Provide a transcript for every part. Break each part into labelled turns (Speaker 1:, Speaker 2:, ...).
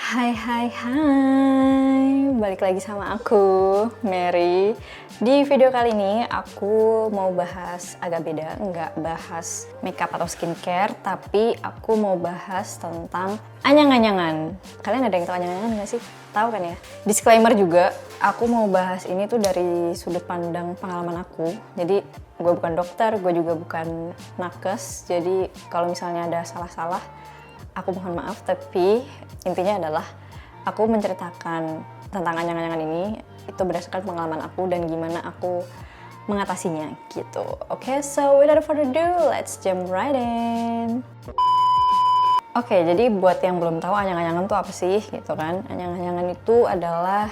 Speaker 1: Hai hai hai, balik lagi sama aku, Mary. Di video kali ini aku mau bahas agak beda, nggak bahas makeup atau skincare, tapi aku mau bahas tentang anyang-anyangan. Kalian ada yang tahu anyang-anyangan nggak sih? Tahu kan ya? Disclaimer juga, aku mau bahas ini tuh dari sudut pandang pengalaman aku. Jadi gue bukan dokter, gue juga bukan nakes, jadi kalau misalnya ada salah-salah, aku mohon maaf, tapi intinya adalah aku menceritakan tentang anyang-anyangan ini itu berdasarkan pengalaman aku dan gimana aku mengatasinya gitu. Oke, so without further ado, let's jump right in. Oke, jadi buat yang belum tahu anyang-anyangan itu apa sih gitu kan. Anyang-anyangan itu adalah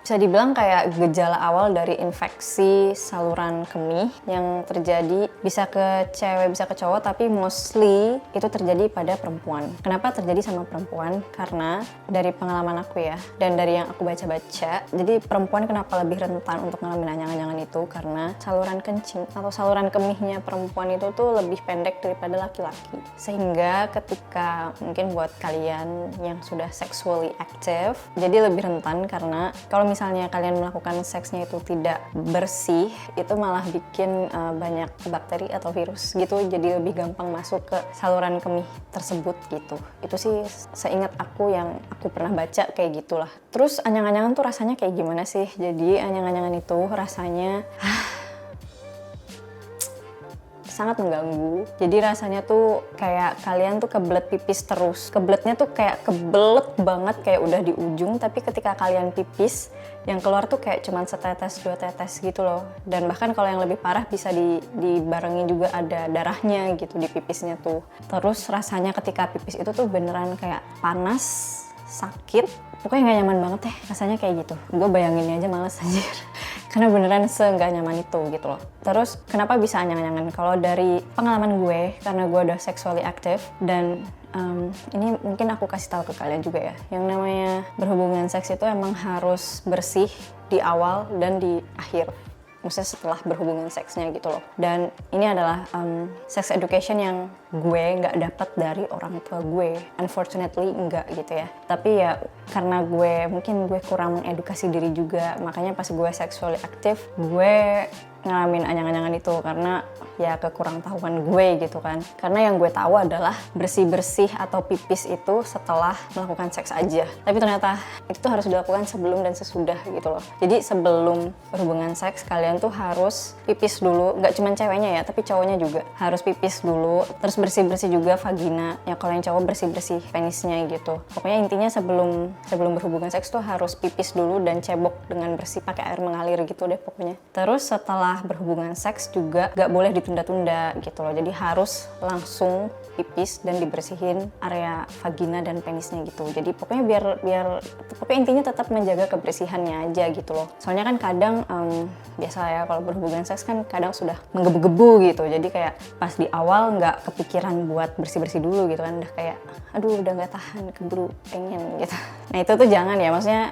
Speaker 1: bisa dibilang kayak gejala awal dari infeksi saluran kemih yang terjadi bisa ke cewek, bisa ke cowok, tapi mostly itu terjadi pada perempuan. Kenapa terjadi sama perempuan? Karena dari pengalaman aku ya, dan dari yang aku baca-baca, jadi perempuan kenapa lebih rentan untuk ngalamin anyang-anyangan itu karena saluran kencing atau saluran kemihnya perempuan itu tuh lebih pendek daripada laki-laki. Sehingga ketika mungkin buat kalian yang sudah sexually active, jadi lebih rentan karena kalau misalnya kalian melakukan seksnya itu tidak bersih, itu malah bikin banyak bakteri atau virus gitu, jadi lebih gampang masuk ke saluran kemih tersebut gitu. Itu sih seingat aku yang aku pernah baca kayak gitulah. Terus anyang-anyangan tuh rasanya kayak gimana sih? Jadi anyang-anyangan itu rasanya sangat mengganggu. Jadi rasanya tuh kayak kalian tuh kebelet pipis terus. Kebeletnya tuh kayak kebelet banget, kayak udah di ujung, tapi ketika kalian pipis, yang keluar tuh kayak cuman setetes, 2 tetes gitu loh. Dan bahkan kalau yang lebih parah bisa dibarengin juga ada darahnya gitu di pipisnya tuh. Terus rasanya ketika pipis itu tuh beneran kayak panas, sakit, pokoknya nggak nyaman banget deh rasanya kayak gitu. Gue bayanginnya aja males anjir. Karena beneran nggak nyaman itu gitu loh. Terus kenapa bisa anyang-anyangan? Kalau dari pengalaman gue, karena gue udah sexually active dan ini mungkin aku kasih tahu ke kalian juga ya. Yang namanya berhubungan seks itu emang harus bersih di awal dan di akhir. Maksudnya setelah berhubungan seksnya gitu loh. Dan ini adalah sex education yang gue nggak dapat dari orang tua gue, unfortunately enggak gitu ya. Tapi ya karena mungkin gue kurang mengedukasi diri juga, makanya pas gue sexually active gue ngalamin anyang-anyangan itu karena ya kekurang tahuan gue gitu kan. Karena yang gue tahu adalah bersih-bersih atau pipis itu setelah melakukan seks aja. Tapi ternyata itu harus dilakukan sebelum dan sesudah gitu loh. Jadi sebelum berhubungan seks kalian tuh harus pipis dulu, nggak cuma ceweknya ya, tapi cowoknya juga harus pipis dulu. Terus bersih-bersih juga vagina. Ya kalau yang cowok bersih-bersih penisnya gitu. Pokoknya intinya sebelum berhubungan seks tuh harus pipis dulu dan cebok dengan bersih pakai air mengalir gitu deh pokoknya. Terus setelah berhubungan seks juga gak boleh ditunda-tunda gitu loh. Jadi harus langsung pipis dan dibersihin area vagina dan penisnya gitu. Jadi pokoknya biar pokoknya intinya tetap menjaga kebersihannya aja gitu loh. Soalnya kan kadang biasa ya kalau berhubungan seks kan kadang sudah menggebu-gebu gitu. Jadi kayak pas di awal nggak kepikiran buat bersih-bersih dulu gitu kan. Udah kayak aduh udah nggak tahan, keburu pengen gitu. Nah itu tuh jangan ya, maksudnya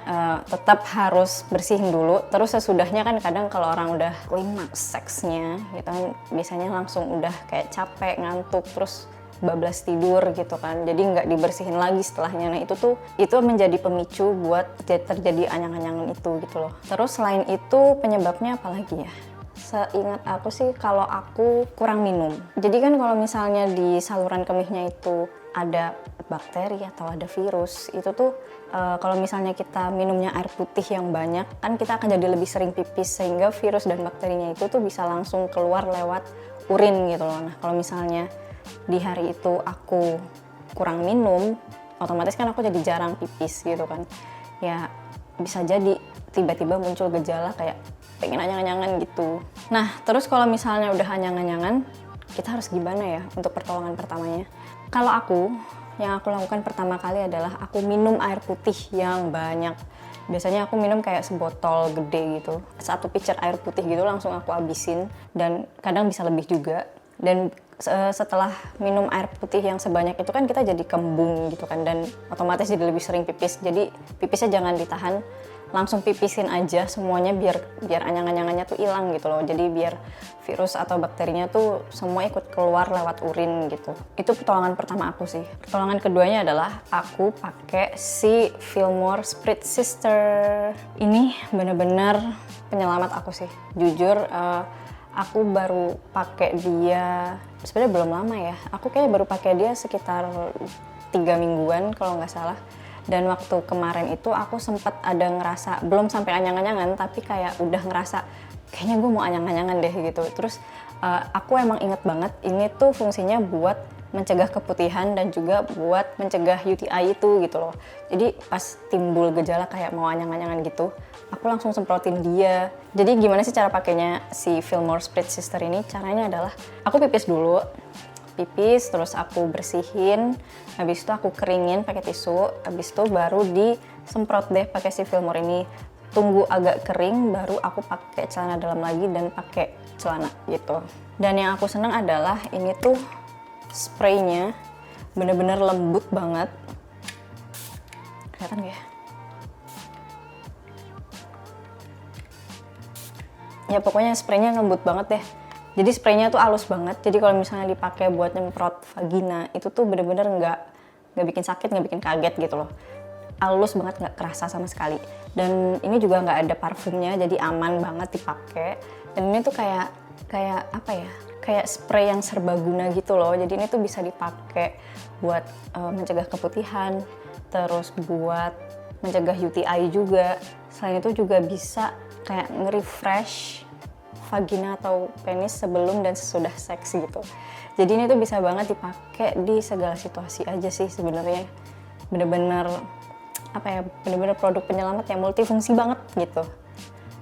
Speaker 1: tetap harus bersihin dulu. Terus sesudahnya kan kadang kalau orang udah klimaks seksnya gitu kan biasanya langsung udah kayak capek, ngantuk, terus bablas tidur gitu kan, jadi nggak dibersihin lagi setelahnya. Nah itu menjadi pemicu buat terjadi anyang-anyangan itu gitu loh. Terus selain itu penyebabnya apa lagi ya? Seingat aku sih kalau aku kurang minum. Jadi kan kalau misalnya di saluran kemihnya itu ada bakteri atau ada virus, itu tuh kalau misalnya kita minumnya air putih yang banyak, kan kita akan jadi lebih sering pipis sehingga virus dan bakterinya itu tuh bisa langsung keluar lewat urin gitu loh. Nah kalau misalnya di hari itu aku kurang minum, otomatis kan aku jadi jarang pipis gitu kan. Ya bisa jadi tiba-tiba muncul gejala kayak pengen anyang-anyangan gitu. Nah terus kalau misalnya udah anyang-anyangan, kita harus gimana ya untuk pertolongan pertamanya? Kalau yang aku lakukan pertama kali adalah aku minum air putih yang banyak. Biasanya aku minum kayak sebotol gede gitu, 1 pitcher air putih gitu langsung aku habisin, dan kadang bisa lebih juga. Dan setelah minum air putih yang sebanyak itu kan kita jadi kembung gitu kan, dan otomatis jadi lebih sering pipis. Jadi pipisnya jangan ditahan, langsung pipisin aja semuanya biar anyang-anyangannya tuh hilang gitu loh. Jadi biar virus atau bakterinya tuh semua ikut keluar lewat urin gitu. Itu pertolongan pertama aku sih. Pertolongan keduanya adalah aku pakai si Fillmore Spritz Sister. Ini bener-bener penyelamat aku sih. Jujur aku baru pakai dia sebenarnya belum lama ya. Aku kayak baru pakai dia sekitar 3 mingguan kalau nggak salah. Dan waktu kemarin itu aku sempat ada ngerasa, belum sampai anyang-anyangan, tapi kayak udah ngerasa kayaknya gue mau anyang-anyangan deh gitu. Terus aku emang inget banget ini tuh fungsinya buat mencegah keputihan dan juga buat mencegah UTI itu gitu loh. Jadi pas timbul gejala kayak mau anyang-anyangan gitu, aku langsung semprotin dia. Jadi gimana sih cara pakainya si Fillmore Spritz Sister ini? Caranya adalah aku pipis dulu. Pipis, terus aku bersihin, habis itu aku keringin pakai tisu, habis itu baru disemprot deh pakai si Fillmore ini. Tunggu agak kering, baru aku pakai celana dalam lagi dan pakai celana gitu. Dan yang aku senang adalah ini tuh spraynya bener-bener lembut banget. Kelihatan gak ya? Ya pokoknya spraynya lembut banget deh. Jadi spraynya tuh halus banget, jadi kalau misalnya dipakai buat nyemprot vagina, itu tuh bener-bener nggak bikin sakit, nggak bikin kaget gitu loh. Halus banget, nggak kerasa sama sekali. Dan ini juga nggak ada parfumnya, jadi aman banget dipakai. Dan ini tuh kayak apa ya, kayak spray yang serbaguna gitu loh. Jadi ini tuh bisa dipakai buat mencegah keputihan, terus buat mencegah UTI juga. Selain itu juga bisa kayak nge-refresh vagina atau penis sebelum dan sesudah seks gitu. Jadi ini tuh bisa banget dipakai di segala situasi aja sih sebenarnya. Bener-bener apa ya, bener-bener produk penyelamat yang multifungsi banget gitu.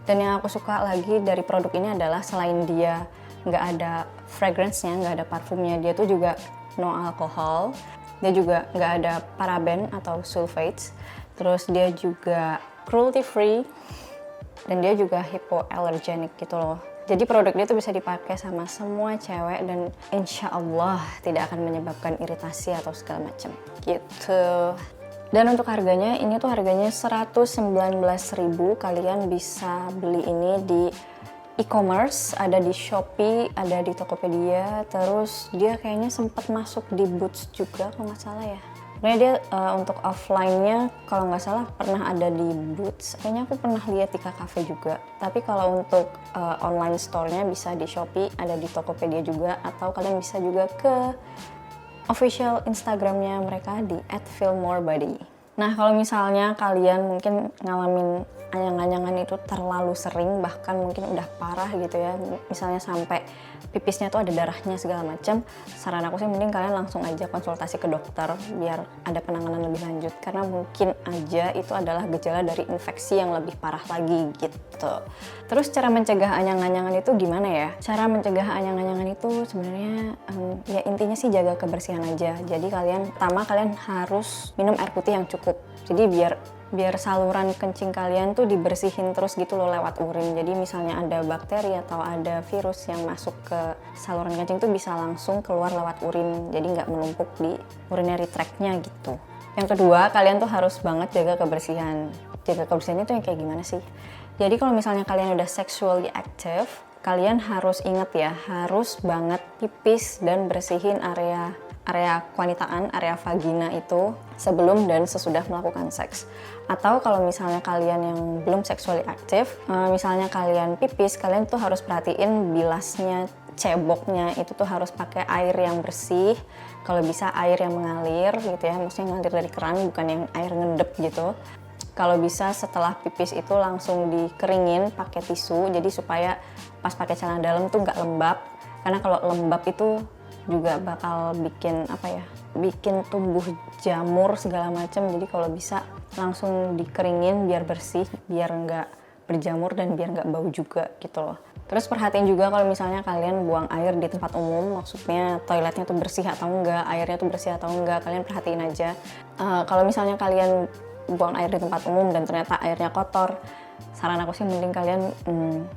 Speaker 1: Dan yang aku suka lagi dari produk ini adalah selain dia nggak ada fragrance-nya, nggak ada parfumnya, dia tuh juga no alcohol. Dia juga nggak ada paraben atau sulfates. Terus dia juga cruelty free. Dan dia juga hypoallergenic gitu loh. Jadi produk dia tuh bisa dipakai sama semua cewek dan insya Allah tidak akan menyebabkan iritasi atau segala macam gitu. Dan untuk harganya, ini tuh harganya 119.000. Kalian bisa beli ini di e-commerce, ada di Shopee, ada di Tokopedia. Terus dia kayaknya sempat masuk di Boots juga kalau nggak salah ya. Sebenarnya dia untuk offline-nya kalau nggak salah pernah ada di Boots. Kayaknya aku pernah lihat di Cafe juga. Tapi kalau untuk online store-nya bisa di Shopee, ada di Tokopedia juga. Atau kalian bisa juga ke official Instagram-nya mereka di @fillmorebody. Nah kalau misalnya kalian mungkin ngalamin anyang-anyangan itu terlalu sering, bahkan mungkin udah parah gitu ya, misalnya sampai pipisnya tuh ada darahnya segala macam, saran aku sih mending kalian langsung aja konsultasi ke dokter biar ada penanganan lebih lanjut, karena mungkin aja itu adalah gejala dari infeksi yang lebih parah lagi gitu. Terus cara mencegah anyang-anyangan itu gimana ya? Cara mencegah anyang-anyangan itu sebenarnya ya intinya sih jaga kebersihan aja. Jadi pertama kalian harus minum air putih yang cukup. Jadi biar saluran kencing kalian tuh dibersihin terus gitu loh lewat urin. Jadi misalnya ada bakteri atau ada virus yang masuk ke saluran kencing tuh bisa langsung keluar lewat urin. Jadi nggak menumpuk di urinary tract-nya gitu. Yang kedua, kalian tuh harus banget jaga kebersihan. Jaga kebersihan itu yang kayak gimana sih? Jadi kalau misalnya kalian udah sexually active, kalian harus inget ya, harus banget pipis dan bersihin area kewanitaan, area vagina itu sebelum dan sesudah melakukan seks. Atau kalau misalnya kalian yang belum sexually active, misalnya kalian pipis, kalian tuh harus perhatiin bilasnya, ceboknya itu tuh harus pakai air yang bersih. Kalau bisa air yang mengalir gitu ya, maksudnya ngalir dari keran, bukan yang air ngedep gitu. Kalau bisa setelah pipis itu langsung dikeringin pakai tisu, jadi supaya pas pakai celana dalam tuh nggak lembab. Karena kalau lembab itu juga bakal bikin bikin tumbuh jamur segala macam. Jadi kalau bisa langsung dikeringin biar bersih, biar nggak berjamur dan biar nggak bau juga gitu loh. Terus perhatiin juga kalau misalnya kalian buang air di tempat umum, maksudnya toiletnya tuh bersih atau enggak, airnya tuh bersih atau enggak, kalian perhatiin aja. Kalau misalnya kalian buang air di tempat umum dan ternyata airnya kotor, saran aku sih mending kalian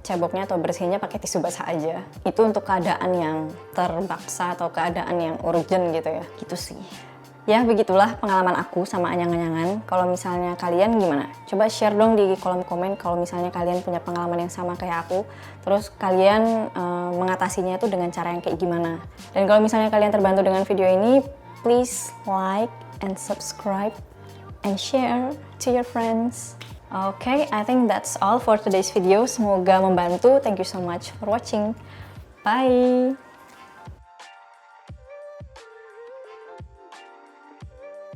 Speaker 1: ceboknya atau bersihnya pakai tisu basah aja. Itu untuk keadaan yang terpaksa atau keadaan yang urgent gitu ya. Gitu sih. Ya begitulah pengalaman aku sama anyang-anyangan. Kalau misalnya kalian gimana? Coba share dong di kolom komen kalau misalnya kalian punya pengalaman yang sama kayak aku. Terus kalian mengatasinya itu dengan cara yang kayak gimana. Dan kalau misalnya kalian terbantu dengan video ini, please like and subscribe and share to your friends. Okay, I think that's all for today's video. Semoga membantu. Thank you so much for watching. Bye!